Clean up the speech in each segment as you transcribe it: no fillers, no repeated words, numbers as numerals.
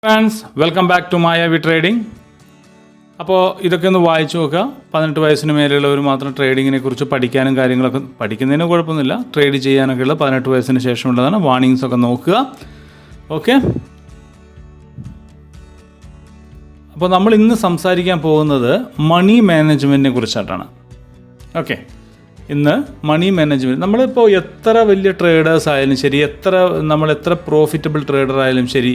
Friends welcome back to Mayavi trading. അപ്പോൾ ഇതൊക്കെ ഒന്ന് വായിച്ചു നോക്കുക. 18 വയസ്സിന് മേലെയുള്ളവർ മാത്രം ട്രേഡിങ്ങിനെ കുറിച്ച് പഠിക്കാനും കാര്യങ്ങളൊക്കെ പഠിക്കുന്നതിന് കുഴപ്പമൊന്നുമില്ല. ട്രേഡ് ചെയ്യാനൊക്കെയുള്ള 18 വയസ്സിന് ശേഷമുള്ളതാണ്. വാർണിങ്സ് ഒക്കെ നോക്കുക. ഓക്കെ, അപ്പോൾ നമ്മൾ ഇന്ന് സംസാരിക്കാൻ പോകുന്നത് മണി മാനേജ്മെൻറ്റിനെ കുറിച്ചായിട്ടാണ്. ഓക്കെ, ഇന്ന് മണി മാനേജ്മെൻറ്റ്, നമ്മളിപ്പോൾ എത്ര വലിയ ട്രേഡേഴ്സ് ആയാലും ശരി, എത്ര പ്രോഫിറ്റബിൾ ട്രേഡർ ആയാലും ശരി,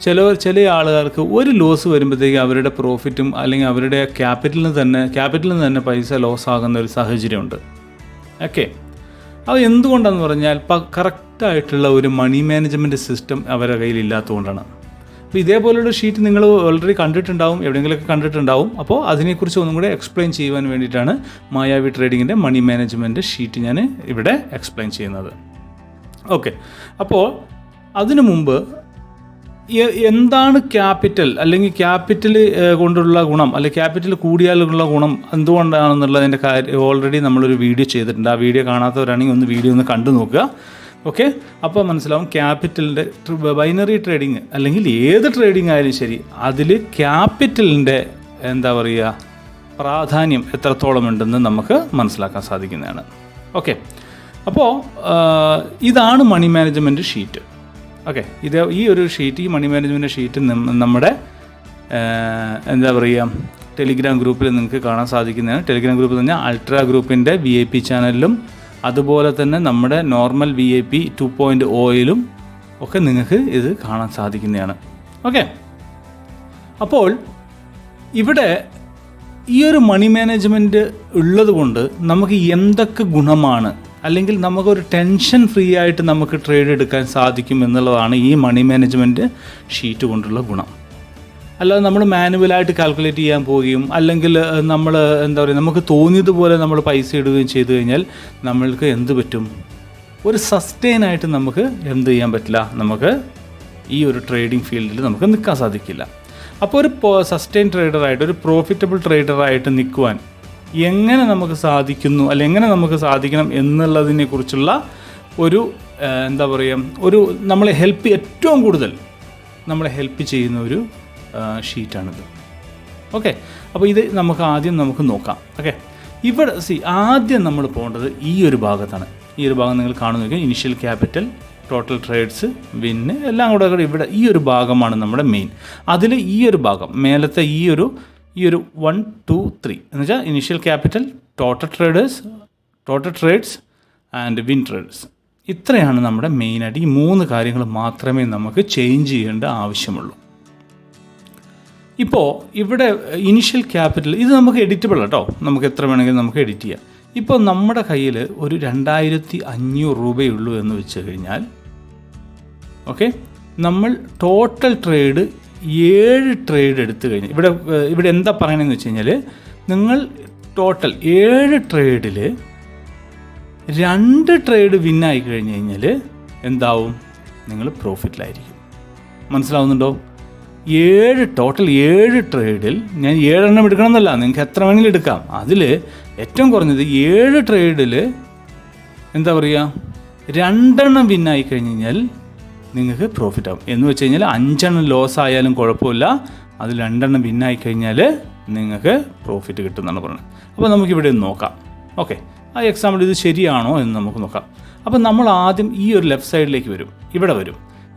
ചില ആളുകൾക്ക് ഒരു ലോസ് വരുമ്പോഴത്തേക്ക് അവരുടെ പ്രോഫിറ്റും അല്ലെങ്കിൽ അവരുടെ ക്യാപിറ്റലിൽ നിന്ന് തന്നെ പൈസ ലോസ് ആകുന്ന ഒരു സാഹചര്യമുണ്ട്. ഓക്കെ, അത് എന്തുകൊണ്ടാണെന്ന് പറഞ്ഞാൽ കറക്റ്റായിട്ടുള്ള ഒരു മണി മാനേജ്മെൻറ്റ് സിസ്റ്റം അവരുടെ കയ്യിൽ ഇല്ലാത്തതുകൊണ്ടാണ്. അപ്പോൾ ഇതേപോലുള്ള ഷീറ്റ് നിങ്ങൾ ഓൾറെഡി കണ്ടിട്ടുണ്ടാവും, എവിടെയെങ്കിലുമൊക്കെ കണ്ടിട്ടുണ്ടാവും. അപ്പോൾ അതിനെക്കുറിച്ച് ഒന്നും കൂടെ എക്സ്പ്ലെയിൻ ചെയ്യുവാൻ വേണ്ടിയിട്ടാണ് മായാവി ട്രേഡിങ്ങിൻ്റെ മണി മാനേജ്മെൻറ്റ് ഷീറ്റ് ഞാൻ ഇവിടെ എക്സ്പ്ലെയിൻ ചെയ്യുന്നത്. ഓക്കെ, അപ്പോൾ അതിനു മുമ്പ് എന്താണ് ക്യാപിറ്റൽ, അല്ലെങ്കിൽ ക്യാപിറ്റൽ കൊണ്ടുള്ള ഗുണം, അല്ലെങ്കിൽ ക്യാപിറ്റൽ കൂടിയാലുള്ള ഗുണം എന്തുകൊണ്ടാണെന്നുള്ളതിൻ്റെ കാര്യം ഓൾറെഡി നമ്മളൊരു വീഡിയോ ചെയ്തിട്ടുണ്ട്. ആ വീഡിയോ കാണാത്തവരാണെങ്കിൽ വീഡിയോ ഒന്ന് കണ്ടു നോക്കുക. ഓക്കെ, അപ്പോൾ മനസ്സിലാവും ക്യാപിറ്റലിൻ്റെ ബൈനറി ട്രേഡിങ് അല്ലെങ്കിൽ ഏത് ട്രേഡിംഗ് ആയാലും ശരി, അതിൽ ക്യാപിറ്റലിൻ്റെ പ്രാധാന്യം എത്രത്തോളം ഉണ്ടെന്ന് നമുക്ക് മനസ്സിലാക്കാൻ സാധിക്കുന്നതാണ്. ഓക്കെ, അപ്പോൾ ഇതാണ് മണി മാനേജ്മെൻറ്റ് ഷീറ്റ്. ഓക്കെ, ഈ ഒരു ഷീറ്റ്, ഈ മണി മാനേജ്മെൻറ്റ് ഷീറ്റ് നമ്മുടെ ടെലിഗ്രാം ഗ്രൂപ്പിൽ നിങ്ങൾക്ക് കാണാൻ സാധിക്കുന്നതാണ്. ടെലിഗ്രാം ഗ്രൂപ്പിൽ തന്നെ അൾട്രാ ഗ്രൂപ്പിൻ്റെ VIP ചാനലിലും അതുപോലെ തന്നെ നമ്മുടെ നോർമൽ VIP 2.0 ഒക്കെ നിങ്ങൾക്ക് ഇത് കാണാൻ സാധിക്കുന്നതാണ്. ഓക്കെ, അപ്പോൾ ഇവിടെ ഈ ഒരു മണി മാനേജ്മെൻറ്റ് ഉള്ളത് കൊണ്ട് നമുക്ക് എന്തൊക്കെ ഗുണമാണ്, അല്ലെങ്കിൽ നമുക്കൊരു ടെൻഷൻ ഫ്രീ ആയിട്ട് നമുക്ക് ട്രേഡ് എടുക്കാൻ സാധിക്കും എന്നുള്ളതാണ് ഈ മണി മാനേജ്മെൻറ്റ് ഷീറ്റ് കൊണ്ടുള്ള ഗുണം. അല്ലാതെ നമ്മൾ മാനുവലായിട്ട് കാൽക്കുലേറ്റ് ചെയ്യാൻ പോവുകയും അല്ലെങ്കിൽ നമ്മൾ നമുക്ക് തോന്നിയതുപോലെ നമ്മൾ പൈസ ഇടുകയും ചെയ്തു കഴിഞ്ഞാൽ നമ്മൾക്ക് എന്ത് പറ്റും, ഒരു സസ്റ്റെയിനായിട്ട് നമുക്ക് എന്ത് ചെയ്യാൻ പറ്റില്ല, നമുക്ക് ഈ ഒരു ട്രേഡിംഗ് ഫീൽഡിൽ നമുക്ക് നിൽക്കാൻ സാധിക്കില്ല. അപ്പോൾ ഒരു സസ്റ്റെയിൻ ട്രേഡറായിട്ട്, ഒരു പ്രോഫിറ്റബിൾ ട്രേഡറായിട്ട് നിൽക്കുവാൻ എങ്ങനെ നമുക്ക് സാധിക്കുന്നു, അല്ലെങ്കിൽ എങ്ങനെ നമുക്ക് സാധിക്കണം എന്നുള്ളതിനെക്കുറിച്ചുള്ള ഒരു ഒരു നമ്മളെ ഏറ്റവും കൂടുതൽ നമ്മളെ ഹെൽപ്പ് ചെയ്യുന്ന ഒരു ഷീറ്റാണിത്. ഓക്കെ, അപ്പോൾ ഇത് ആദ്യം നമുക്ക് നോക്കാം. ഓക്കെ, ഇവിടെ ആദ്യം നമ്മൾ പോകേണ്ടത് ഈ ഒരു ഭാഗത്താണ്. ഈ ഒരു ഭാഗം നിങ്ങൾ കാണുന്നു, ഇനിഷ്യൽ ക്യാപിറ്റൽ, ടോട്ടൽ ട്രേഡ്സ്, വിന്ന് എല്ലാം കൂടെ ഇവിടെ ഈ ഒരു ഭാഗമാണ് നമ്മുടെ മെയിൻ. അതിൽ ഈ ഒരു ഭാഗം മേലത്തെ ഈ ഒരു 1, 2, 3 എന്ന് വെച്ചാൽ initial capital, total trades and win trades. ഇത്രയാണ് നമ്മുടെ മെയിനായിട്ട്. ഈ 3 കാര്യങ്ങൾ മാത്രമേ നമുക്ക് ചേഞ്ച് ചെയ്യേണ്ട ആവശ്യമുള്ളൂ. ഇപ്പോൾ ഇവിടെ ഇനിഷ്യൽ ക്യാപിറ്റൽ ഇത് നമുക്ക് എഡിറ്റബിൾ കേട്ടോ, നമുക്ക് എത്ര വേണമെങ്കിലും നമുക്ക് എഡിറ്റ് ചെയ്യാം. ഇപ്പോൾ നമ്മുടെ കയ്യിൽ ഒരു 2500 രൂപയുള്ളൂ എന്ന് വെച്ച് കഴിഞ്ഞാൽ, ഓക്കെ, നമ്മൾ ടോട്ടൽ ട്രേഡ് 7 ട്രേഡ് എടുത്തു കഴിഞ്ഞാൽ ഇവിടെ എന്താ പറയണമെന്ന് വെച്ച് കഴിഞ്ഞാൽ, നിങ്ങൾ ടോട്ടൽ 7 ട്രേഡിൽ 2 ട്രേഡ് വിന്നായി കഴിഞ്ഞ് കഴിഞ്ഞാൽ എന്താവും, നിങ്ങൾ പ്രോഫിറ്റിലായിരിക്കും. മനസ്സിലാവുന്നുണ്ടോ? ടോട്ടൽ 7 ട്രേഡിൽ ഞാൻ 7 എണ്ണം എടുക്കണം എന്നല്ല, നിങ്ങൾക്ക് എത്ര വേണമെങ്കിലും എടുക്കാം. അതിൽ ഏറ്റവും കുറഞ്ഞത് 7 ട്രേഡിൽ 2 എണ്ണം വിന്നായി കഴിഞ്ഞ് കഴിഞ്ഞാൽ നിങ്ങൾക്ക് പ്രോഫിറ്റ് ആവും. എന്ന് വെച്ച് കഴിഞ്ഞാൽ 5 എണ്ണം ലോസ് ആയാലും കുഴപ്പമില്ല, അതിൽ 2 എണ്ണം വിന്നായി കഴിഞ്ഞാൽ നിങ്ങൾക്ക് പ്രോഫിറ്റ് കിട്ടുമെന്നാണ് പറയുന്നത്. അപ്പോൾ നമുക്കിവിടെ നോക്കാം. ഓക്കെ, ആ എക്സാമ്പിൾ ഇത് ശരിയാണോ എന്ന് നമുക്ക് നോക്കാം. അപ്പോൾ നമ്മൾ ആദ്യം ഈ ഒരു ലെഫ്റ്റ് സൈഡിലേക്ക് വരും.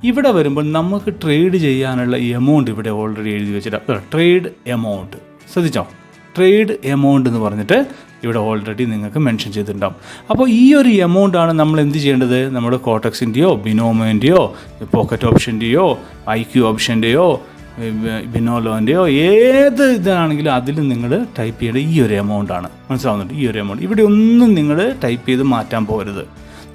ഇവിടെ വരുമ്പോൾ നമുക്ക് ട്രേഡ് ചെയ്യാനുള്ള എമൗണ്ട് ഇവിടെ ഓൾറെഡി എഴുതി വെച്ചിട്ട്, ട്രേഡ് എമൗണ്ട് ശ്രദ്ധിച്ചോ, ട്രേഡ് എമൗണ്ട് എന്ന് പറഞ്ഞിട്ട് ഇവിടെ ഓൾറെഡി നിങ്ങൾക്ക് മെൻഷൻ ചെയ്തിട്ടുണ്ടാവും. അപ്പോൾ ഈ ഒരു എമൗണ്ടാണ് നമ്മൾ എന്ത് ചെയ്യേണ്ടത്, നമ്മുടെ കോട്ടക്സിൻ്റെയോ ബിനോമോൻ്റെയോ പോക്കറ്റ് ഓപ്ഷൻ്റെയോ IQ ഓപ്ഷൻ്റെയോ ബിനോലോൻ്റെയോ ഏത് ഇതാണെങ്കിലും അതിൽ നിങ്ങൾ ടൈപ്പ് ചെയ്യേണ്ടത് ഈ ഒരു എമൗണ്ടാണ്. മനസ്സിലാവുന്നുണ്ട്? ഈ ഒരു എമൗണ്ട് ഇവിടെ ഒന്നും നിങ്ങൾ ടൈപ്പ് ചെയ്ത് മാറ്റാൻ പോകരുത്.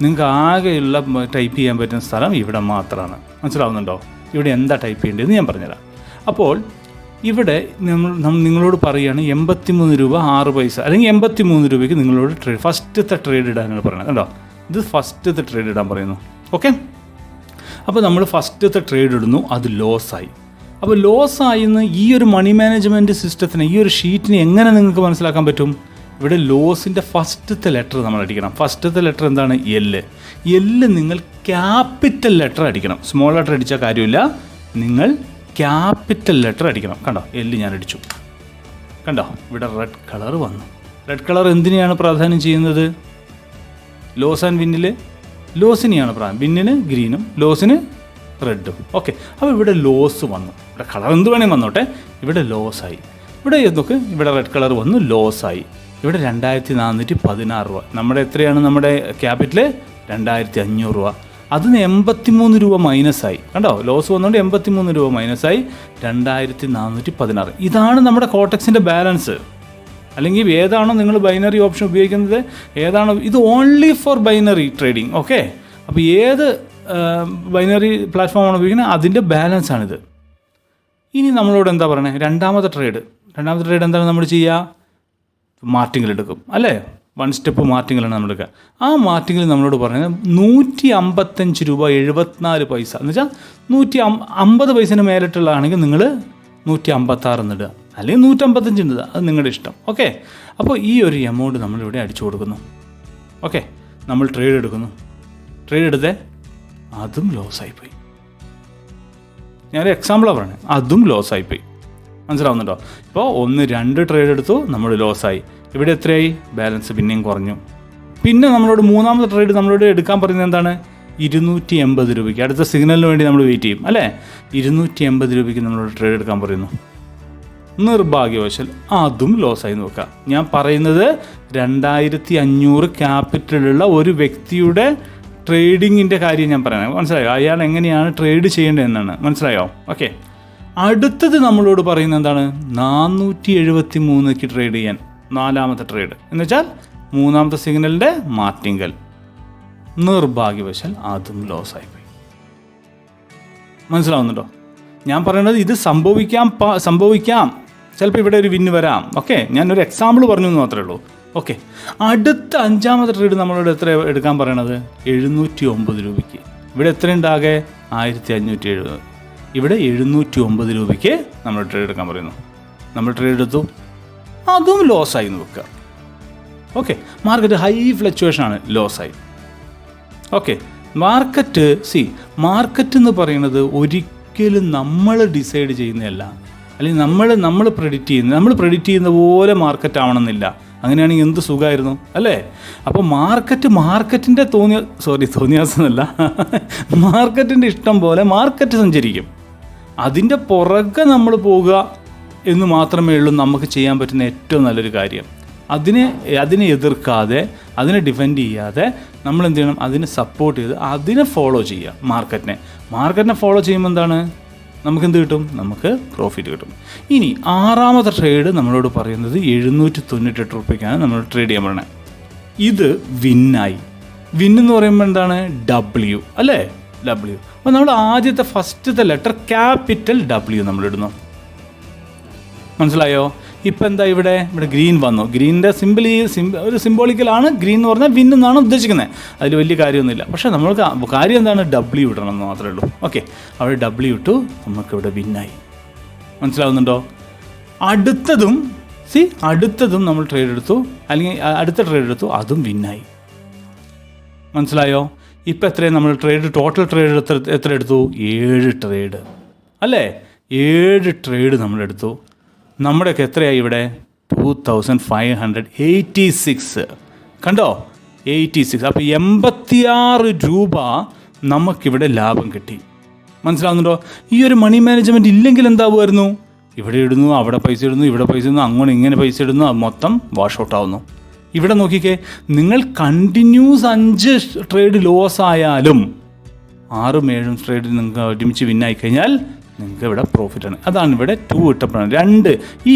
നിങ്ങൾക്ക് ആകെയുള്ള ടൈപ്പ് ചെയ്യാൻ പറ്റുന്ന സ്ഥലം ഇവിടെ മാത്രമാണ്. മനസ്സിലാവുന്നുണ്ടോ? ഇവിടെ എന്താ ടൈപ്പ് ചെയ്യേണ്ടതെന്ന് ഞാൻ പറഞ്ഞുതരാം. അപ്പോൾ ഇവിടെ നിങ്ങളോട് പറയുകയാണ് 83 രൂപ 6 പൈസ അല്ലെങ്കിൽ 83 രൂപയ്ക്ക് നിങ്ങളോട് ഫസ്റ്റത്തെ ട്രേഡ് ഇടാനാണ് പറയുന്നത്. കേട്ടോ, ഇത് ഫസ്റ്റത്തെ ട്രേഡ് ഇടാൻ പറയുന്നു. ഓക്കെ, അപ്പോൾ നമ്മൾ ഫസ്റ്റത്തെ ട്രേഡ് ഇടുന്നു, അത് ലോസായി. അപ്പോൾ ലോസായിന്ന് ഈ ഒരു മണി മാനേജ്മെൻറ്റ് സിസ്റ്റത്തിന്, ഈ ഒരു ഷീറ്റിന് എങ്ങനെ നിങ്ങൾക്ക് മനസ്സിലാക്കാൻ പറ്റും? ഇവിടെ ലോസിൻ്റെ ഫസ്റ്റത്തെ ലെറ്റർ നമ്മൾ അടിക്കണം. ഫസ്റ്റത്തെ ലെറ്റർ എന്താണ്? L നിങ്ങൾ ക്യാപിറ്റൽ ലെറ്റർ അടിക്കണം. സ്മോൾ ലെറ്റർ അടിച്ചാൽ കാര്യമില്ല, നിങ്ങൾ ക്യാപിറ്റൽ ലെറ്റർ അടിക്കണം. കണ്ടോ, എല്ല് ഞാൻ അടിച്ചു. കണ്ടോ, ഇവിടെ റെഡ് കളർ വന്നു. റെഡ് കളർ എന്തിനെയാണ് പ്രാധാന്യം ചെയ്യുന്നത്? ലോസ് ആൻഡ് വിന്നിൽ ലോസിനെയാണ് പ്രാധാന്യം. വിന്നിന് ഗ്രീനും ലോസിന് റെഡും. ഓക്കെ, അപ്പോൾ ഇവിടെ ലോസ് വന്നു. ഇവിടെ കളർ എന്ത് വേണമെങ്കിൽ വന്നോട്ടെ, ഇവിടെ ലോസായി. ഇവിടെ നോക്ക്, ഇവിടെ റെഡ് കളർ വന്നു, ലോസായി. ഇവിടെ 2416 രൂപ. നമ്മുടെ എത്രയാണ് നമ്മുടെ ക്യാപിറ്റൽ? 2500 രൂപ. അതിന് 83 രൂപ മൈനസായി. കണ്ടോ, ലോസ് വന്നുകൊണ്ട് 83 രൂപ മൈനസായി, 2416. ഇതാണ് നമ്മുടെ കോട്ടക്സിൻ്റെ ബാലൻസ്. അല്ലെങ്കിൽ ഏതാണോ നിങ്ങൾ ബൈനറി ഓപ്ഷൻ ഉപയോഗിക്കുന്നത്, ഏതാണോ ഇത് only for binary trading. Okay, അപ്പോൾ ഏത് ബൈനറി പ്ലാറ്റ്ഫോമാണ് ഉപയോഗിക്കുന്നത് അതിൻ്റെ ബാലൻസാണിത്. ഇനി നമ്മളോട് എന്താ പറയണേ? രണ്ടാമത്തെ ട്രേഡ് എന്താണ് നമ്മൾ ചെയ്യുക? മാർട്ടിങ്ങിൽ എടുക്കും അല്ലേ? 1 സ്റ്റെപ്പ് മാർട്ടിങ്ങിലാണ് നമ്മൾ എടുക്കുക. ആ മാർട്ടിങ്ങിൽ നമ്മളോട് പറയുന്നത് 155 രൂപ 74 പൈസ എന്ന് വെച്ചാൽ 150 പൈസന് മേലിട്ടുള്ളതാണെങ്കിൽ നിങ്ങൾ 156 ഇടുക, അല്ലെങ്കിൽ 155 ഇടുക, അത് നിങ്ങളുടെ ഇഷ്ടം. ഓക്കെ, അപ്പോൾ ഈ ഒരു എമൗണ്ട് നമ്മളിവിടെ അടിച്ചു കൊടുക്കുന്നു. ഓക്കെ, നമ്മൾ ട്രേഡ് എടുക്കുന്നു. ട്രേഡ് എടുത്തേ, അതും ലോസായിപ്പോയി. ഞാനൊരു എക്സാമ്പിളാണ് പറയുന്നത്, അതും ലോസായിപ്പോയി. മനസ്സിലാവുന്നുണ്ടോ? ഇപ്പോൾ 1-2 ട്രേഡ് എടുത്തു, നമ്മൾ ലോസായി. ഇവിടെ എത്രയായി? ബാലൻസ് പിന്നെയും കുറഞ്ഞു. പിന്നെ നമ്മളോട് മൂന്നാമത്തെ ട്രേഡ് നമ്മളോട് എടുക്കാൻ പറയുന്നത് എന്താണ്? 280 രൂപയ്ക്ക്. അടുത്ത സിഗ്നലിന് വേണ്ടി നമ്മൾ വെയിറ്റ് ചെയ്യും അല്ലേ? 280 രൂപയ്ക്ക് നമ്മളോട് ട്രേഡ് എടുക്കാൻ പറയുന്നു. നിർഭാഗ്യവശാൽ അതും ലോസായി നോക്കാം. ഞാൻ പറയുന്നത് 2500 ക്യാപിറ്റലുള്ള ഒരു വ്യക്തിയുടെ ട്രേഡിങ്ങിൻ്റെ കാര്യം ഞാൻ പറയുന്നത്. മനസ്സിലായോ? അയാൾ എങ്ങനെയാണ് ട്രേഡ് ചെയ്യേണ്ടത് എന്നാണ്. മനസ്സിലായോ? ഓക്കെ, അടുത്തത് നമ്മളോട് പറയുന്നത് എന്താണ്? 473ക്ക് ട്രേഡ് ചെയ്യാൻ. നാലാമത്തെ ട്രേഡ് എന്ന് വെച്ചാൽ മൂന്നാമത്തെ സിഗ്നലിൻ്റെ മാർട്ടിങ്കൽ. നിർഭാഗ്യവശാൽ അതും ലോസായിപ്പോയി. മനസ്സിലാവുന്നുണ്ടോ? ഞാൻ പറയുന്നത് ഇത് സംഭവിക്കാം. ചിലപ്പോൾ ഇവിടെ ഒരു വിന്ന് വരാം. ഓക്കെ, ഞാനൊരു എക്സാമ്പിൾ പറഞ്ഞു എന്ന് മാത്രമേ ഉള്ളൂ. ഓക്കെ, അടുത്ത 5ാമത്തെ ട്രേഡ് നമ്മളോട് എത്ര എടുക്കാൻ പറയണത്? 709 രൂപയ്ക്ക്. ഇവിടെ എത്രയുണ്ടാകെ? 1570. ഇവിടെ 709 രൂപയ്ക്ക് നമ്മൾ ട്രേഡ് എടുക്കാൻ പറയുന്നു. നമ്മൾ ട്രേഡ് എടുത്തു, അതും ലോസായി നോക്കുക. ഓക്കെ, മാർക്കറ്റ് ഹൈ ഫ്ലക്ച്വേഷനാണ്, ലോസായി. ഓക്കെ, മാർക്കറ്റ് എന്ന് പറയുന്നത് ഒരിക്കലും നമ്മൾ ഡിസൈഡ് ചെയ്യുന്നതല്ല, അല്ലെങ്കിൽ നമ്മൾ പ്രെഡിക്റ്റ് ചെയ്യുന്ന പോലെ മാർക്കറ്റ് ആവണമെന്നില്ല. അങ്ങനെയാണെങ്കിൽ എന്ത് സുഖമായിരുന്നു അല്ലേ? അപ്പോൾ മാർക്കറ്റിൻ്റെ തോന്നിയാസമല്ല, മാർക്കറ്റിൻ്റെ ഇഷ്ടം പോലെ മാർക്കറ്റ് സഞ്ചരിക്കും. അതിൻ്റെ പുറകെ നമ്മൾ പോകുക എന്ന് മാത്രമേ ഉള്ളൂ നമുക്ക് ചെയ്യാൻ പറ്റുന്ന ഏറ്റവും നല്ലൊരു കാര്യം. അതിനെ എതിർക്കാതെ, അതിനെ ഡിഫെൻഡ് ചെയ്യാതെ നമ്മൾ എന്ത് ചെയ്യണം? അതിനെ സപ്പോർട്ട് ചെയ്ത് അതിനെ ഫോളോ ചെയ്യുക. മാർക്കറ്റിനെ ഫോളോ ചെയ്യുമ്പോൾ എന്താണ്? നമുക്ക് എന്ത് കിട്ടും? നമുക്ക് പ്രോഫിറ്റ് കിട്ടും. ഇനി 6ാമത്തെ ട്രേഡ് നമ്മളോട് പറയുന്നത് 798 രൂപയ്ക്കാണ് നമ്മൾ ട്രേഡ് ചെയ്യാൻ പറയുന്നത്. ഇത് വിന്നായി. വിന്നെന്ന് പറയുമ്പോൾ എന്താണ്? W അല്ലേ? W. അപ്പോൾ നമ്മൾ ആദ്യത്തെ ഫസ്റ്റത്തെ ലെറ്റർ ക്യാപിറ്റൽ W നമ്മളിടുന്നു. മനസ്സിലായോ? ഇപ്പം എന്താ ഇവിടെ ഗ്രീൻ വന്നു. ഗ്രീനിൻ്റെ ഒരു സിംബോളിക്കലാണ്. ഗ്രീൻ എന്ന് പറഞ്ഞാൽ വിൻ എന്നാണ് ഉദ്ദേശിക്കുന്നത്. അതിൽ വലിയ കാര്യമൊന്നുമില്ല. പക്ഷേ നമ്മൾക്ക് കാര്യം എന്താണ്? W ഇടണം എന്ന് മാത്രമേ ഉള്ളൂ. ഓക്കെ, അവിടെ W ഇട്ടു, നമുക്കിവിടെ വിന്നായി. മനസ്സിലാവുന്നുണ്ടോ? അടുത്തതും നമ്മൾ ട്രേഡ് എടുത്തു, അല്ലെങ്കിൽ അടുത്ത ട്രേഡ് എടുത്തു, അതും വിന്നായി. മനസ്സിലായോ? ഇപ്പം എത്രയും നമ്മൾ ടോട്ടൽ ട്രേഡ് എത്ര എടുത്തു? 7 ട്രേഡ് അല്ലേ? 7 ട്രേഡ് നമ്മളെടുത്തു. നമ്മുടെയൊക്കെ എത്രയായി ഇവിടെ? 2586. കണ്ടോ? 86. അപ്പോൾ 86 രൂപ നമുക്കിവിടെ ലാഭം കിട്ടി. മനസ്സിലാവുന്നുണ്ടോ? ഈ ഒരു മണി മാനേജ്മെൻറ്റ് ഇല്ലെങ്കിൽ എന്താവുമായിരുന്നു? ഇവിടെ ഇടുന്നു, അവിടെ പൈസ ഇടുന്നു, ഇവിടെ പൈസ ഇടുന്നു, അങ്ങനെ ഇങ്ങനെ പൈസ ഇടുന്നു, അത് മൊത്തം വാഷ് ഔട്ട് ആവുന്നു. ഇവിടെ നോക്കിക്കേ, നിങ്ങൾ കണ്ടിന്യൂസ് 5 ട്രേഡ് ലോസ് ആയാലും 6ഉം 7ഉം ട്രേഡ് നിങ്ങൾക്ക് ഒരുമിച്ച് വിന്നായി കഴിഞ്ഞാൽ നിങ്ങൾക്ക് ഇവിടെ പ്രോഫിറ്റാണ്. അതാണ് ഇവിടെ 2 ഇട്ടപ്പോഴാണ് 2.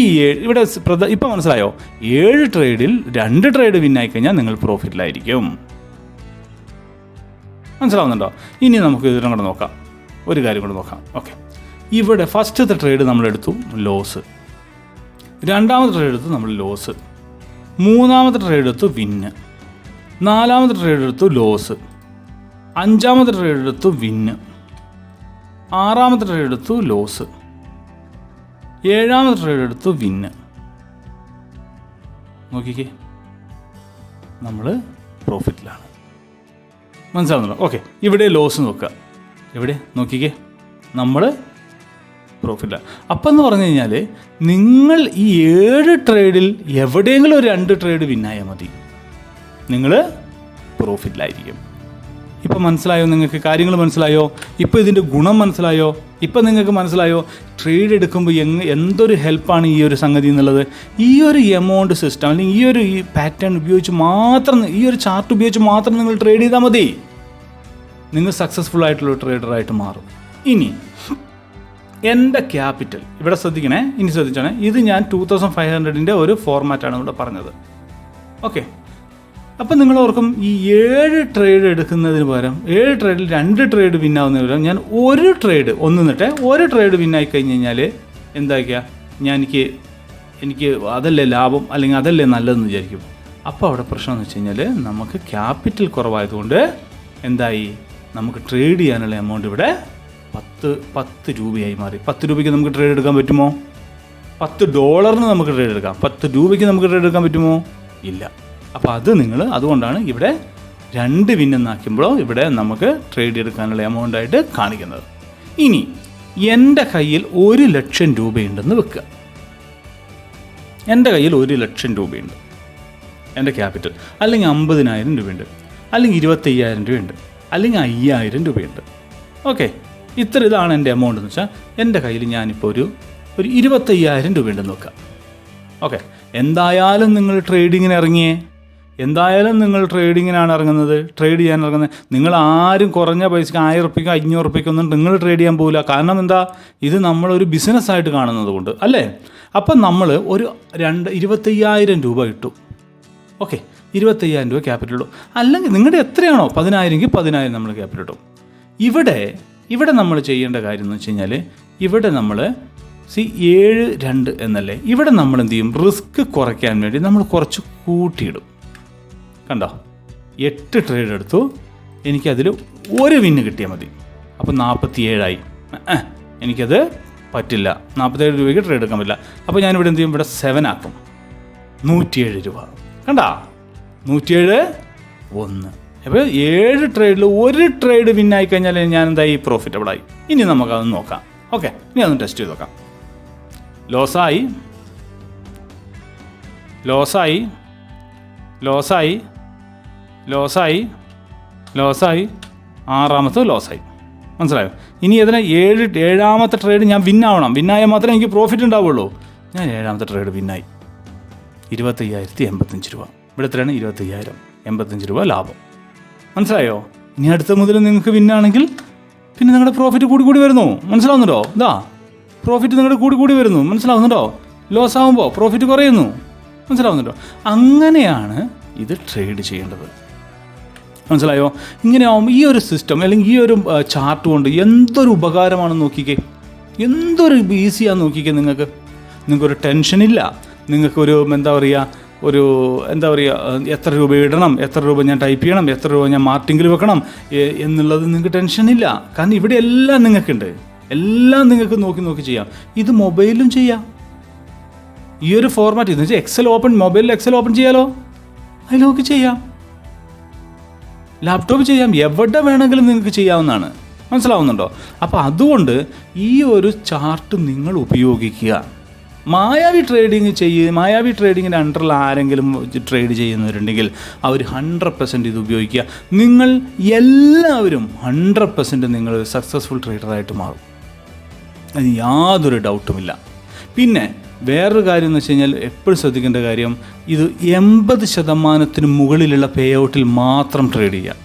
ഇവിടെ ഇപ്പം മനസ്സിലായോ? 7 ട്രേഡിൽ 2 ട്രേഡ് വിന്നായി കഴിഞ്ഞാൽ നിങ്ങൾ പ്രോഫിറ്റിലായിരിക്കും. മനസ്സിലാവുന്നുണ്ടോ? ഇനി നമുക്ക് ഇതിനും കൂടെ നോക്കാം, ഒരു കാര്യം കൂടെ നോക്കാം. ഓക്കെ, ഇവിടെ ഫസ്റ്റത്തെ ട്രേഡ് നമ്മളെടുത്തു, ലോസ്. 2ാമത്തെ ട്രേഡ് എടുത്തു നമ്മൾ ലോസ്. 3ാമത്തെ ട്രേഡ് എടുത്തു വിന്ന്. 4ാമത്തെ ട്രേഡ് എടുത്തു ലോസ്. 5ാമത്തെ ട്രേഡ് എടുത്തു വിന്ന്. 6ാമത്തെ ട്രേഡ് എടുത്തു ലോസ്. 7ാമത്തെ ട്രേഡ് എടുത്തു വിന്ന്. നോക്കിക്കേ, നമ്മൾ പ്രോഫിറ്റിലാണ്. മനസ്സിലാവുന്നുണ്ടോ? ഓക്കെ, ഇവിടെ ലോസ് നോക്കുക. ഇവിടെ നോക്കിക്കേ, നമ്മൾ പ്രോഫിറ്റില്ല. അപ്പം എന്ന് പറഞ്ഞു കഴിഞ്ഞാൽ നിങ്ങൾ ഈ 7 ട്രേഡിൽ എവിടെയെങ്കിലും ഒരു 2 ട്രേഡ് വിന്നായാൽ മതി, നിങ്ങൾ പ്രോഫിറ്റിലായിരിക്കും. ഇപ്പം മനസ്സിലായോ? നിങ്ങൾക്ക് കാര്യങ്ങൾ മനസ്സിലായോ? ഇപ്പോൾ ഇതിൻ്റെ ഗുണം മനസ്സിലായോ? ഇപ്പം നിങ്ങൾക്ക് മനസ്സിലായോ ട്രേഡ് എടുക്കുമ്പോൾ എന്തൊരു ഹെൽപ്പാണ് ഈ ഒരു സംഗതി എന്നുള്ളത്? ഈ ഒരു എമൗണ്ട് സിസ്റ്റം അല്ലെങ്കിൽ ഈ പാറ്റേൺ ഉപയോഗിച്ച് മാത്രം, ഈ ഒരു ചാർട്ട് ഉപയോഗിച്ച് മാത്രം നിങ്ങൾ ട്രേഡ് ചെയ്താൽ മതി, നിങ്ങൾ സക്സസ്ഫുൾ ആയിട്ടുള്ള ട്രേഡറായിട്ട് മാറും. ഇനി എൻ്റെ ക്യാപിറ്റൽ ഇവിടെ ശ്രദ്ധിക്കണേ, ഇനി ശ്രദ്ധിച്ചാണേ, ഇത് ഞാൻ 2500 ഒരു ഫോർമാറ്റാണ് ഇവിടെ പറഞ്ഞത്. ഓക്കെ, അപ്പം നിങ്ങൾ ഓർക്കും ഈ 7 ട്രേഡ് എടുക്കുന്നതിന് പകരം 7 ട്രേഡിൽ 2 ട്രേഡ് വിന്നാവുന്നതിന് പകരം ഞാൻ ഒരു ട്രേഡ് ഒരു ട്രേഡ് വിന്നായി കഴിഞ്ഞ് കഴിഞ്ഞാൽ എന്താക്കിയാൽ എനിക്ക് അതല്ലേ ലാഭം, അല്ലെങ്കിൽ അതല്ലേ നല്ലതെന്ന് വിചാരിക്കും. അപ്പോൾ അവിടെ പ്രശ്നം എന്ന് വെച്ച് കഴിഞ്ഞാൽ നമുക്ക് ക്യാപിറ്റൽ കുറവായതുകൊണ്ട് എന്തായി, നമുക്ക് ട്രേഡ് ചെയ്യാനുള്ള എമൗണ്ട് ഇവിടെ 10 രൂപയായി മാറി. 10 രൂപയ്ക്ക് നമുക്ക് ട്രേഡ് എടുക്കാൻ പറ്റുമോ? $10 നമുക്ക് ട്രേഡ് എടുക്കാം. 10 രൂപയ്ക്ക് നമുക്ക് ട്രേഡ് എടുക്കാൻ പറ്റുമോ? ഇല്ല. അപ്പോൾ അതുകൊണ്ടാണ് ഇവിടെ 2 വിന്നെന്നാക്കുമ്പോൾ ഇവിടെ നമുക്ക് ട്രേഡ് എടുക്കാനുള്ള എമൗണ്ടായിട്ട് കാണിക്കുന്നത്. ഇനി എൻ്റെ കയ്യിൽ 1,00,000 രൂപയുണ്ടെന്ന് വെക്കുക. എൻ്റെ കയ്യിൽ 1,00,000 രൂപയുണ്ട് എൻ്റെ ക്യാപിറ്റൽ, അല്ലെങ്കിൽ 50,000 രൂപയുണ്ട്, അല്ലെങ്കിൽ 25,000 രൂപയുണ്ട്, അല്ലെങ്കിൽ 5,000 രൂപയുണ്ട്. ഓക്കെ, ഇതാണ് എൻ്റെ എമൗണ്ട് എന്ന് വെച്ചാൽ എൻ്റെ കയ്യിൽ ഞാനിപ്പോൾ ഒരു 25,000 രൂപയുണ്ടെന്ന് വെക്കാം. ഓക്കെ, എന്തായാലും നിങ്ങൾ ട്രേഡിങ്ങിനാണ് ഇറങ്ങുന്നത്, ട്രേഡ് ചെയ്യാൻ ഇറങ്ങുന്നത്. നിങ്ങൾ ആരും കുറഞ്ഞ പൈസക്ക് 1000 രൂപയ്ക്കോ 500 രൂപയ്ക്കോ ഒന്നും നിങ്ങൾ ട്രേഡ് ചെയ്യാൻ പോകില്ല. കാരണം എന്താ, ഇത് നമ്മളൊരു ബിസിനസ്സായിട്ട് കാണുന്നത് കൊണ്ട് അല്ലേ. അപ്പം നമ്മൾ ഒരു 25,000 രൂപ ഇട്ടു. ഓക്കെ, 25,000 രൂപ ക്യാപിറ്റൽ ഇട്ടു. അല്ലെങ്കിൽ നിങ്ങളുടെ എത്രയാണോ 10,000 എങ്കിൽ 10,000 നമ്മൾ ക്യാപിറ്റൽ ഇട്ടു. ഇവിടെ നമ്മൾ ചെയ്യേണ്ട കാര്യം എന്ന് വെച്ച് കഴിഞ്ഞാൽ ഇവിടെ നമ്മൾ 7-2 എന്നല്ലേ, ഇവിടെ നമ്മൾ എന്ത് ചെയ്യും, റിസ്ക് കുറയ്ക്കാൻ വേണ്ടി നമ്മൾ കുറച്ച് കൂട്ടിയിടും. കണ്ടോ, 8 ട്രേഡ് എടുത്തു, എനിക്കതിൽ 1 വിന്ന് കിട്ടിയാൽ മതി. അപ്പോൾ 47 എനിക്കത് പറ്റില്ല, 47 രൂപയ്ക്ക് ട്രേഡ് എടുക്കാൻ പറ്റില്ല. അപ്പോൾ ഞാനിവിടെ എന്ത് ചെയ്യും, ഇവിടെ 7 ആക്കും, 107 രൂപ. കണ്ടാ, 107 1. അപ്പോൾ 7 ട്രേഡിൽ 1 ട്രേഡ് വിന്നായി കഴിഞ്ഞാൽ ഞാൻ എന്തായി, പ്രോഫിറ്റബിളായി. ഇനി നമുക്കതൊന്ന് നോക്കാം. ഓക്കെ, ഇനി അതൊന്ന് ടെസ്റ്റ് ചെയ്ത് നോക്കാം. ലോസായി, 6ാമത്തെ ലോസായി. മനസ്സിലായോ? ഇനി ഇതിനെ 7ാമത്തെ ട്രേഡ് ഞാൻ വിന്നായാൽ മാത്രമേ എനിക്ക് പ്രോഫിറ്റ് ഉണ്ടാവുള്ളൂ. ഞാൻ 7ാമത്തെ ട്രേഡ് വിന്നായി, 25,085 രൂപ. ഇവിടെ എത്രയാണ്, 25,000, 85 രൂപ ലാഭം. മനസ്സിലായോ? ഇനി അടുത്ത മുതൽ നിങ്ങൾക്ക് വിന്നാണെങ്കിൽ പിന്നെ നിങ്ങളുടെ പ്രോഫിറ്റ് കൂടി വരുന്നു. മനസ്സിലാവുന്നുണ്ടോ? പ്രോഫിറ്റ് നിങ്ങളുടെ കൂടി വരുന്നു. മനസ്സിലാവുന്നുണ്ടോ? ലോസ് ആകുമ്പോൾ പ്രോഫിറ്റ് കുറയുന്നു. മനസ്സിലാവുന്നുണ്ടോ? അങ്ങനെയാണ് ഇത് ട്രേഡ് ചെയ്യേണ്ടത്. മനസ്സിലായോ? ഇങ്ങനെ ആകുമ്പോൾ ഈ ഒരു സിസ്റ്റം അല്ലെങ്കിൽ ഈ ഒരു ചാർട്ട് കൊണ്ട് എന്തൊരു ഉപകാരമാണെന്ന് നോക്കിക്കേ, എന്തൊരു ഈസിയാണെന്ന് നോക്കിക്കേ. നിങ്ങൾക്കൊരു ടെൻഷനില്ല. നിങ്ങൾക്കൊരു എത്ര രൂപ ഇടണം, എത്ര രൂപ ഞാൻ ടൈപ്പ് ചെയ്യണം, എത്ര രൂപ ഞാൻ മാർക്കറ്റിംഗിൽ വെക്കണം എന്നുള്ളത് നിങ്ങൾക്ക് ടെൻഷനില്ല. കാരണം ഇവിടെ എല്ലാം നിങ്ങൾക്കുണ്ട്, എല്ലാം നിങ്ങൾക്ക് നോക്കി ചെയ്യാം. ഇത് മൊബൈലിലും ചെയ്യാം. ഈ ഒരു ഫോർമാറ്റ് എന്ന് വെച്ചാൽ മൊബൈലിൽ എക്സൽ ഓപ്പൺ ചെയ്യാലോ, അതിൽ നോക്കി ചെയ്യാം. ലാപ്ടോപ്പ് ചെയ്യാം, എവിടെ വേണമെങ്കിലും നിങ്ങൾക്ക് ചെയ്യാവുന്നതാണ്. മനസ്സിലാവുന്നുണ്ടോ? അപ്പോൾ അതുകൊണ്ട് ഈ ഒരു ചാർട്ട് നിങ്ങൾ ഉപയോഗിക്കുക. മായാവി ട്രേഡിങ്ങിൻ്റെ അണ്ടറിൽ ആരെങ്കിലും ട്രേഡ് ചെയ്യുന്നവരുണ്ടെങ്കിൽ അവർ 100% ഇത് ഉപയോഗിക്കുക. നിങ്ങൾ എല്ലാവരും 100% നിങ്ങൾ സക്സസ്ഫുൾ ട്രേഡറായിട്ട് മാറും, അതിന് യാതൊരു ഡൗട്ടുമില്ല. പിന്നെ വേറൊരു കാര്യം എന്ന് വെച്ച് കഴിഞ്ഞാൽ എപ്പോഴും ശ്രദ്ധിക്കേണ്ട കാര്യം, ഇത് 80% മുകളിലുള്ള പേ ഔട്ടിൽ മാത്രം ട്രേഡ് ചെയ്യുക.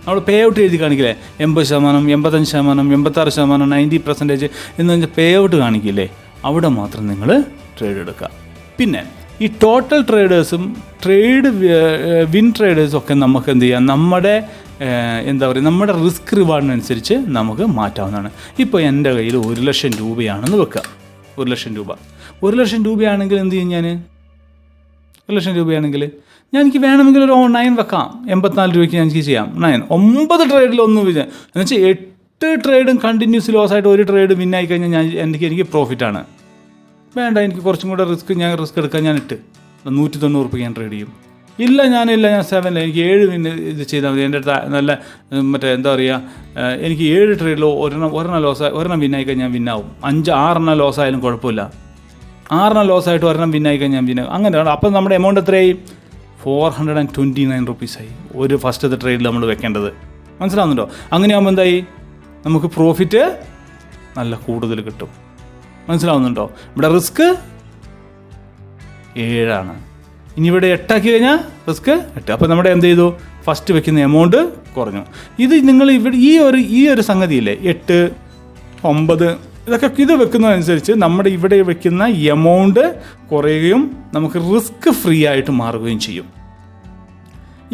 നമ്മൾ പേ ഔട്ട് എഴുതി കാണിക്കില്ലേ, 80%, 85%, 86%, 90% എന്ന് പറഞ്ഞാൽ പേ ഔട്ട് കാണിക്കില്ലേ, അവിടെ മാത്രം നിങ്ങൾ ട്രേഡ് എടുക്കുക. പിന്നെ ഈ ടോട്ടൽ ട്രേഡേഴ്സും വിൻ ട്രേഡേഴ്സും ഒക്കെ നമുക്ക് എന്ത് ചെയ്യാം, നമ്മുടെ റിസ്ക് റിവാർഡിനനുസരിച്ച് നമുക്ക് മാറ്റാവുന്നതാണ്. ഇപ്പോൾ എൻ്റെ കയ്യിൽ 1,00,000 രൂപയാണെന്ന് വെക്കുക. 1,00,000 രൂപയാണെങ്കിൽ എന്ത് ചെയ്യും, ഞാൻ 1,00,000 രൂപയാണെങ്കിൽ എനിക്ക് വേണമെങ്കിൽ ഒരു 9 വെക്കാം. 84 രൂപയ്ക്ക് എനിക്ക് ചെയ്യാം 9. 9 ട്രേഡിൽ ഒന്നും എന്നുവെച്ചാൽ 8 ട്രേഡും കണ്ടിന്യൂസ് ലോസ് ആയിട്ട് 1 ട്രേഡ് വിന്നായി കഴിഞ്ഞാൽ എനിക്ക് പ്രോഫിറ്റാണ്. വേണ്ട, എനിക്ക് കുറച്ചും കൂടെ റിസ്ക് എടുക്കാൻ ഞാൻ 190 രൂപയ്ക്ക് ഞാൻ ട്രേഡ് ചെയ്യും. ഇല്ല ഞാൻ 7 എനിക്ക് 7 വിൻ ഇത് ചെയ്താൽ മതി. എൻ്റെ അടുത്ത് നല്ല മറ്റേ എന്താ പറയുക, എനിക്ക് 7 ട്രേഡിൽ ഒരെണ്ണം ലോസ്, ഒരെണ്ണം വിന്നായി കഴിഞ്ഞാൽ ഞാൻ വിന്നാവും. 6 ലോസ് ആയാലും കുഴപ്പമില്ല. 6 ലോസായിട്ട് ഒരെണ്ണം വിന്നായി കഴിഞ്ഞാൽ ഞാൻ വിന്നാവും. അങ്ങനെയാണ്. അപ്പം നമ്മുടെ എമൗണ്ട് എത്രയായി? 429 റുപ്പീസായി ഒരു ഫസ്റ്റത്തെ ട്രേഡിൽ നമ്മൾ വെക്കേണ്ടത്. മനസ്സിലാവുന്നുണ്ടോ? അങ്ങനെയാകുമ്പോൾ എന്തായി, നമുക്ക് പ്രോഫിറ്റ് നല്ല കൂടുതൽ കിട്ടും. മനസ്സിലാവുന്നുണ്ടോ? ഇവിടെ റിസ്ക് 7. ഇനി ഇവിടെ 8 കഴിഞ്ഞാൽ റിസ്ക് 8. അപ്പോൾ നമ്മുടെ എന്ത് ചെയ്തു, ഫസ്റ്റ് വെക്കുന്ന എമൗണ്ട് കുറഞ്ഞു. ഇത് നിങ്ങൾ ഇവിടെ ഈ ഒരു സംഗതിയില്ലേ, 8, 9 ഇതൊക്കെ ഇത് വെക്കുന്നതനുസരിച്ച് നമ്മുടെ ഇവിടെ വെക്കുന്ന എമൗണ്ട് കുറയുകയും നമുക്ക് റിസ്ക് ഫ്രീ ആയിട്ട് മാറുകയും ചെയ്യും.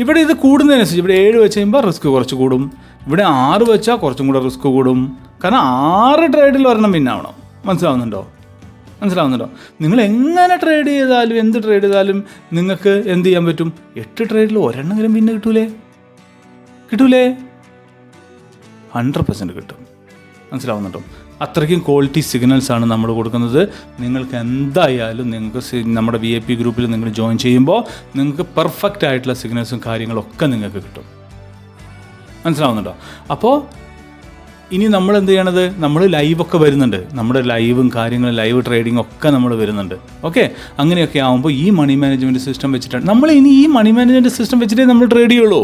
ഇവിടെ ഇത് കൂടുന്നതിനനുസരിച്ച് ഇവിടെ 7 വെച്ച് കഴിയുമ്പോൾ റിസ്ക് കുറച്ച് കൂടും. ഇവിടെ 6 വെച്ചാൽ കുറച്ചും കൂടെ റിസ്ക് കൂടും. കാരണം 6 ട്രേഡിൽ ഒരെണ്ണം വിന്നാവണം. മനസ്സിലാവുന്നുണ്ടോ? നിങ്ങൾ എങ്ങനെ ട്രേഡ് ചെയ്താലും എന്ത് ട്രേഡ് ചെയ്താലും നിങ്ങൾക്ക് എന്ത് ചെയ്യാൻ പറ്റും? 8 ട്രേഡിൽ ഒരെണ്ണെങ്കിലും വിന്ന് കിട്ടൂലേ? 100% കിട്ടും. മനസ്സിലാവുന്നുണ്ടോ? അത്രയ്ക്കും ക്വാളിറ്റി സിഗ്നൽസാണ് നമ്മൾ കൊടുക്കുന്നത്. നിങ്ങൾക്ക് എന്തായാലും നിങ്ങൾക്ക് നമ്മുടെ VIP ഗ്രൂപ്പിൽ നിങ്ങൾ ജോയിൻ ചെയ്യുമ്പോൾ നിങ്ങൾക്ക് പെർഫെക്റ്റ് ആയിട്ടുള്ള സിഗ്നൽസും കാര്യങ്ങളൊക്കെ നിങ്ങൾക്ക് കിട്ടും. മനസ്സിലാവുന്നുണ്ടോ? അപ്പോൾ ഇനി നമ്മൾ എന്ത് ചെയ്യണത്, നമ്മൾ ലൈവൊക്കെ വരുന്നുണ്ട്. നമ്മുടെ ലൈവും കാര്യങ്ങളും ലൈവ് ട്രേഡിംഗ് ഒക്കെ നമ്മൾ വരുന്നുണ്ട്. ഓക്കെ, അങ്ങനെയൊക്കെ ആകുമ്പോൾ ഈ മണി മാനേജ്മെൻറ്റ് സിസ്റ്റം വെച്ചിട്ടാണ് നമ്മൾ ഇനി ഈ മണി മാനേജ്മെൻറ്റ് സിസ്റ്റം വെച്ചിട്ടേ നമ്മൾ ട്രേഡ് ചെയ്യുള്ളൂ.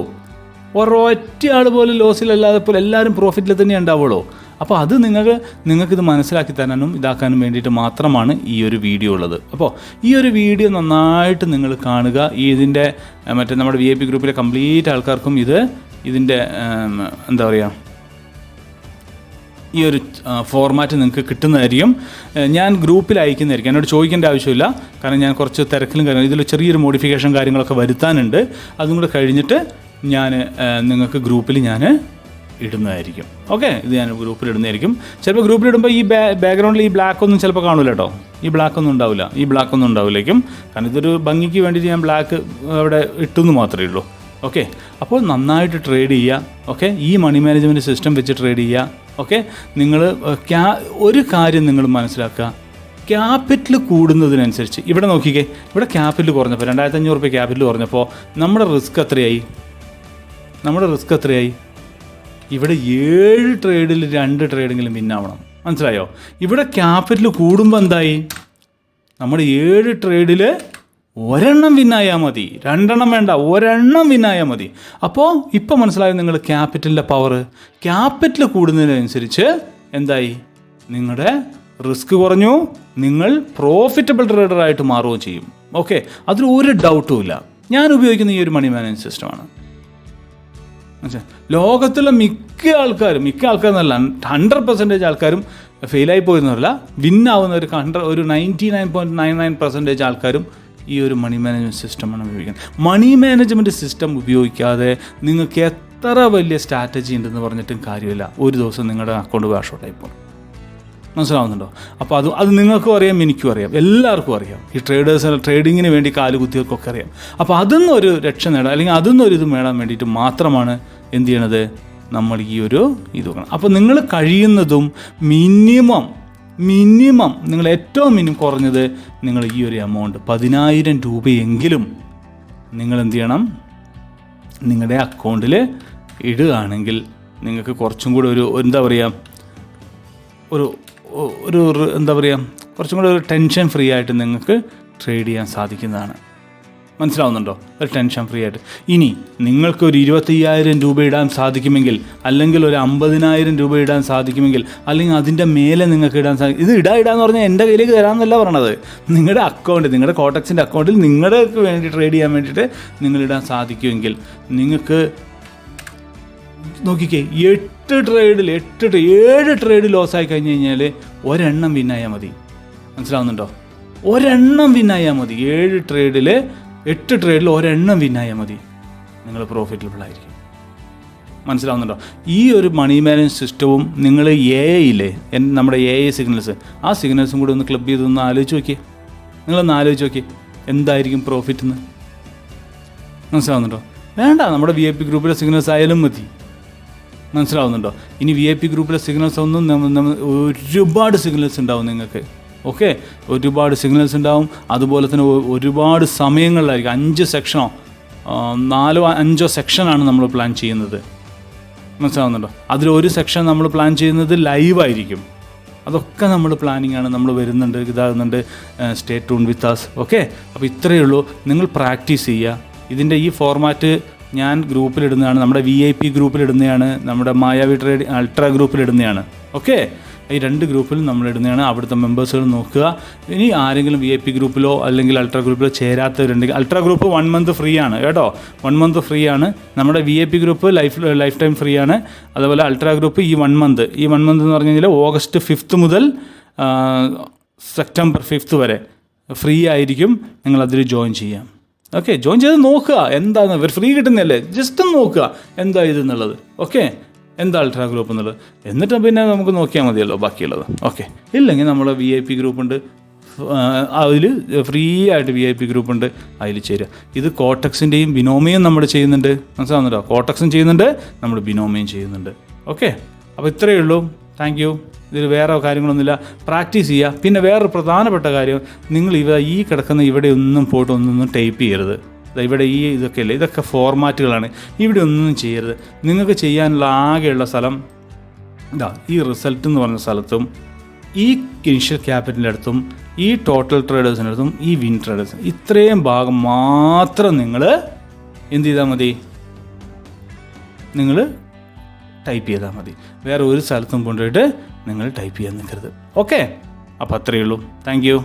ഒരൊറ്റ ആൾ പോലും ലോസിലല്ലാതെ പോലെ എല്ലാവരും പ്രോഫിറ്റിൽ തന്നെ ഉണ്ടാവുള്ളൂ. അപ്പോൾ അത് നിങ്ങൾക്കിത് മനസ്സിലാക്കി തരാനും ഇതാക്കാനും വേണ്ടിയിട്ട് മാത്രമാണ് ഈ ഒരു വീഡിയോ ഉള്ളത്. അപ്പോൾ ഈ ഒരു വീഡിയോ നന്നായിട്ട് നിങ്ങൾ കാണുക. ഇതിൻ്റെ മറ്റേ നമ്മുടെ VIP ഗ്രൂപ്പിലെ കംപ്ലീറ്റ് ആൾക്കാർക്കും ഇതിൻ്റെ എന്താ പറയുക, ഈ ഒരു ഫോർമാറ്റ് നിങ്ങൾക്ക് കിട്ടുന്നതായിരിക്കും. ഞാൻ ഗ്രൂപ്പിൽ അയക്കുന്നതായിരിക്കും. എന്നോട് ചോദിക്കേണ്ട ആവശ്യമില്ല. കാരണം ഞാൻ കുറച്ച് തിരക്കിലും ഇതിൽ ചെറിയൊരു മോഡിഫിക്കേഷൻ കാര്യങ്ങളൊക്കെ വരുത്താനുണ്ട്. അതും കൂടെ കഴിഞ്ഞിട്ട് ഞാൻ നിങ്ങൾക്ക് ഗ്രൂപ്പിൽ ഞാൻ ഇടുന്നതായിരിക്കും. ഓക്കെ, ഇത് ഞാൻ ഗ്രൂപ്പിൽ ഇടുന്നതായിരിക്കും. ചിലപ്പോൾ ഗ്രൂപ്പിലിടുമ്പോൾ ഈ ബാക്ക്ഗ്രൗണ്ടിൽ ഈ ബ്ലാക്ക് ഒന്നും ചിലപ്പോൾ കാണില്ല കേട്ടോ. ഈ ബ്ലാക്ക് ഒന്നും ഉണ്ടാവില്ലേക്കും. കാരണം ഇതൊരു ഭംഗിക്ക് വേണ്ടിയിട്ട് ഞാൻ ബ്ലാക്ക് അവിടെ ഇട്ടെന്ന് മാത്രമേ ഉള്ളൂ. ഓക്കെ, അപ്പോൾ നന്നായിട്ട് ട്രേഡ് ചെയ്യുക. ഓക്കെ, ഈ മണി മാനേജ്മെൻറ്റ് സിസ്റ്റം വെച്ച് ട്രേഡ് ചെയ്യുക. ഓക്കെ, നിങ്ങൾ ഒരു കാര്യം നിങ്ങൾ മനസ്സിലാക്കുക, ക്യാപിറ്റൽ കൂടുന്നതിനനുസരിച്ച് ഇവിടെ നോക്കിക്കേ, ഇവിടെ ക്യാപിറ്റൽ കുറഞ്ഞപ്പോൾ 2500 രൂപ ക്യാപിറ്റൽ കുറഞ്ഞപ്പോൾ നമ്മുടെ റിസ്ക് എത്രയായി? ഇവിടെ 7 ട്രേഡിൽ 2 ട്രേഡെങ്കിലും വിന്നാവണം. മനസ്സിലായോ? ഇവിടെ ക്യാപിറ്റൽ കൂടുമ്പോൾ എന്തായി? നമ്മുടെ 7 ട്രേഡിൽ ഒരെണ്ണം വിന്നായാൽ മതി, 2 എണ്ണം വേണ്ട, ഒരെണ്ണം വിന്നായാൽ മതി. അപ്പോൾ ഇപ്പോൾ മനസ്സിലായോ നിങ്ങൾ ക്യാപിറ്റലിൻ്റെ പവർ? ക്യാപിറ്റൽ കൂടുന്നതിനനുസരിച്ച് എന്തായി? നിങ്ങളുടെ റിസ്ക് കുറഞ്ഞു, നിങ്ങൾ പ്രോഫിറ്റബിൾ ട്രേഡറായിട്ട് മാറുകയും ചെയ്യും. ഓക്കെ, അതിൽ ഒരു ഡൗട്ടും ഇല്ല. ഞാൻ ഉപയോഗിക്കുന്ന ഈ ഒരു മണി മാനേജ്മെൻറ്റ് സിസ്റ്റമാണ്. ലോകത്തുള്ള മിക്ക ആൾക്കാരും എന്നല്ല 100% ആൾക്കാരും ഫെയിലായി പോയെന്നല്ല, വിന്നാവുന്ന ഒരു 99.99% ആൾക്കാരും ഈ ഒരു മണി മാനേജ്മെൻറ്റ് സിസ്റ്റമാണ് ഉപയോഗിക്കുന്നത്. മണി മാനേജ്മെൻറ്റ് സിസ്റ്റം ഉപയോഗിക്കാതെ നിങ്ങൾക്ക് എത്ര വലിയ സ്ട്രാറ്റജി ഉണ്ടെന്ന് പറഞ്ഞിട്ടും കാര്യമില്ല. ഒരു ദിവസം നിങ്ങളുടെ അക്കൗണ്ട് വാഷ് ഔട്ടായി പോകും. മനസ്സിലാവുന്നുണ്ടോ? അപ്പോൾ അത് നിങ്ങൾക്കും അറിയാം, എനിക്കും അറിയാം, എല്ലാവർക്കും അറിയാം. ഈ ട്രേഡിങ്ങിന് വേണ്ടി കാലുകുത്തിയവർക്കൊക്കെ അറിയാം. അപ്പോൾ അതിന്നൊരു രക്ഷ നേടാൻ, അല്ലെങ്കിൽ അതിന്നൊരു ഇത് നേടാൻ വേണ്ടിയിട്ട് മാത്രമാണ് എന്ത് ചെയ്യണത്, നമ്മൾ ഈ ഒരു ഇത് നോക്കണം. അപ്പോൾ നിങ്ങൾ കഴിയുന്നതും മിനിമം നിങ്ങൾ ഏറ്റവും കുറഞ്ഞത് നിങ്ങൾ ഈ ഒരു എമൗണ്ട് 10,000 രൂപയെങ്കിലും നിങ്ങൾ എന്ത് ചെയ്യണം, നിങ്ങളുടെ അക്കൗണ്ടിൽ ഇടുകയാണെങ്കിൽ നിങ്ങൾക്ക് കുറച്ചും കൂടി ഒരു എന്താ പറയുക, കുറച്ചും കൂടി ഒരു ടെൻഷൻ ഫ്രീ ആയിട്ട് നിങ്ങൾക്ക് ട്രേഡ് ചെയ്യാൻ സാധിക്കുന്നതാണ്. മനസ്സിലാവുന്നുണ്ടോ? ഒരു ടെൻഷൻ ഫ്രീ ആയിട്ട്. ഇനി നിങ്ങൾക്കൊരു 25,000 രൂപ ഇടാൻ സാധിക്കുമെങ്കിൽ, അല്ലെങ്കിൽ ഒരു 50,000 രൂപ ഇടാൻ സാധിക്കുമെങ്കിൽ, അല്ലെങ്കിൽ അതിൻ്റെ മേലെ നിങ്ങൾക്ക് ഇടാൻ സാധിക്കും. ഇത് ഇടാന്ന് പറഞ്ഞാൽ എൻ്റെ കയ്യിലേക്ക് തരാമെന്നല്ല പറയണത്. നിങ്ങളുടെ അക്കൗണ്ട്, നിങ്ങളുടെ കോട്ടക്സിൻ്റെ അക്കൗണ്ടിൽ നിങ്ങൾക്ക് വേണ്ടി ട്രേഡ് ചെയ്യാൻ വേണ്ടിയിട്ട് നിങ്ങൾ ഇടാൻ സാധിക്കുമെങ്കിൽ നിങ്ങൾക്ക് നോക്കിക്കേ, 7 ട്രേഡ് ലോസായി കഴിഞ്ഞ് കഴിഞ്ഞാൽ ഒരെണ്ണം വിന്നായാൽ മതി. മനസ്സിലാവുന്നുണ്ടോ? ഒരെണ്ണം വിന്നായാൽ മതി. 8 ട്രേഡിൽ ഒരെണ്ണം വിന്നായാൽ മതി, നിങ്ങൾ പ്രോഫിറ്റബിൾ ആയിരിക്കും. മനസ്സിലാവുന്നുണ്ടോ? ഈ ഒരു മണി മാനേജ്മെൻറ്റ് സിസ്റ്റവും നിങ്ങൾ നമ്മുടെ AI സിഗ്നൽസ്, ആ സിഗ്നൽസും കൂടി ഒന്ന് ക്ലബ് ചെയ്തൊന്ന് ആലോചിച്ച് നോക്കിയേ. നിങ്ങളൊന്ന് ആലോചിച്ച് നോക്കിയേ, എന്തായിരിക്കും പ്രോഫിറ്റ് എന്ന്. മനസ്സിലാവുന്നുണ്ടോ? വേണ്ട, നമ്മുടെ VIP ഗ്രൂപ്പിലെ സിഗ്നൽസ് ആയാലും മതി. മനസ്സിലാവുന്നുണ്ടോ? ഇനി VIP ഗ്രൂപ്പിലെ സിഗ്നൽസ് ഒന്നും ഒരുപാട് സിഗ്നൽസ് ഉണ്ടാവും നിങ്ങൾക്ക്. ഓക്കെ, ഒരുപാട് സിഗ്നൽസ് ഉണ്ടാവും. അതുപോലെ തന്നെ ഒരുപാട് സമയങ്ങളിലായിരിക്കും, 5 സെക്ഷനോ 4-5 സെക്ഷനാണ് നമ്മൾ പ്ലാൻ ചെയ്യുന്നത്. മനസ്സിലാവുന്നുണ്ടോ? അതിലൊരു സെക്ഷൻ നമ്മൾ പ്ലാൻ ചെയ്യുന്നത് ലൈവായിരിക്കും. അതൊക്കെ നമ്മൾ പ്ലാനിങ് ആണ്, നമ്മൾ വരുന്നുണ്ട്, ഇതാകുന്നുണ്ട്. Stay tune with us. Okay, അപ്പോൾ ഇത്രയേ ഉള്ളൂ. നിങ്ങൾ പ്രാക്ടീസ് ചെയ്യുക. ഇതിൻ്റെ ഈ ഫോർമാറ്റ് ഞാൻ ഗ്രൂപ്പിലിടുന്നതാണ്, നമ്മുടെ VIP ഗ്രൂപ്പിലിടുന്നതാണ്, നമ്മുടെ മായാവി ട്രേഡ് അൾട്രാ ഗ്രൂപ്പിലിടുന്നതാണ്. ഓക്കെ, ഈ 2 ഗ്രൂപ്പിലും നമ്മൾ ഇടുന്നതാണ്. അവിടുത്തെ മെമ്പേഴ്സുകൾ നോക്കുക. ഇനി ആരെങ്കിലും VIP ഗ്രൂപ്പിലോ അല്ലെങ്കിൽ അൾട്രാ ഗ്രൂപ്പിലോ ചേരാത്തവരുണ്ടെങ്കിൽ, അൾട്രാ ഗ്രൂപ്പ് 1 മന്ത് ഫ്രീ ആണ് കേട്ടോ. 1 മന്ത് ഫ്രീ ആണ്. നമ്മുടെ VIP group life time free ആണ്. അതുപോലെ അൾട്രാ ഗ്രൂപ്പ് ഈ 1 മന്ത് എന്ന് പറഞ്ഞു കഴിഞ്ഞാൽ ഓഗസ്റ്റ് 5 മുതൽ സെപ്റ്റംബർ 5 വരെ ഫ്രീ ആയിരിക്കും. നിങ്ങളതിൽ ജോയിൻ ചെയ്യാം. ഓക്കെ, ജോയിൻ ചെയ്ത് നോക്കുക എന്താണെന്ന്. ഫ്രീ കിട്ടുന്നതല്ലേ, ജസ്റ്റ് ഒന്ന് നോക്കുക എന്താ ഇതെന്നുള്ളത്. ഓക്കെ, എന്താ അൾട്രാ ഗ്രൂപ്പ് എന്നുള്ളത്. എന്നിട്ട് പിന്നെ നമുക്ക് നോക്കിയാൽ മതിയല്ലോ ബാക്കിയുള്ളത്. ഓക്കെ, ഇല്ലെങ്കിൽ നമ്മൾ VIP ഗ്രൂപ്പുണ്ട്, അതിൽ ഫ്രീ ആയിട്ട് VIP ഗ്രൂപ്പുണ്ട്, അതിൽ ചേരുക. ഇത് കോട്ടക്സിൻ്റെയും ബിനോമിയും നമ്മൾ ചെയ്യുന്നുണ്ട്. മനസ്സിലാവുന്നുണ്ടോ? കോട്ടക്സും ചെയ്യുന്നുണ്ട്, നമ്മൾ ബിനോമിയും ചെയ്യുന്നുണ്ട്. ഓക്കെ, അപ്പോൾ ഇത്രയേ ഉള്ളൂ. Thank you. ഇതിൽ വേറെ കാര്യങ്ങളൊന്നുമില്ല. പ്രാക്ടീസ് ചെയ്യുക. പിന്നെ വേറൊരു പ്രധാനപ്പെട്ട കാര്യം, നിങ്ങൾ ഈ കിടക്കുന്ന ഇവിടെ ഒന്നും പോയിട്ട് ഒന്നും ടൈപ്പ് ചെയ്യരുത്. ഇവിടെ ഈ ഇതൊക്കെ അല്ലേ, ഇതൊക്കെ ഫോർമാറ്റുകളാണ്. ഇവിടെ ഒന്നും ചെയ്യരുത്. നിങ്ങൾക്ക് ചെയ്യാനുള്ള ആകെയുള്ള സ്ഥലം ഈ റിസൾട്ട് എന്ന് പറഞ്ഞ സ്ഥലത്തും, ഈ ഇനിഷ്യൽ ക്യാപിറ്റലിൻ്റെ അടുത്തും, ഈ ടോട്ടൽ ട്രേഡേഴ്സിൻ്റെ അടുത്തും, ഈ വിൻ ട്രേഡേഴ്സ്, ഇത്രയും ഭാഗം മാത്രം നിങ്ങൾ എന്ത് ചെയ്താൽ മതി, നിങ്ങൾ ടൈപ്പ് ചെയ്താൽ മതി. വേറെ ഒരു സ്ഥലത്തും കൊണ്ടുപോയിട്ട് നിങ്ങൾ ടൈപ്പ് ചെയ്യാൻ നിൽക്കരുത്. ഓക്കെ, അപ്പോൾ അത്രയേ ഉള്ളൂ. Thank you.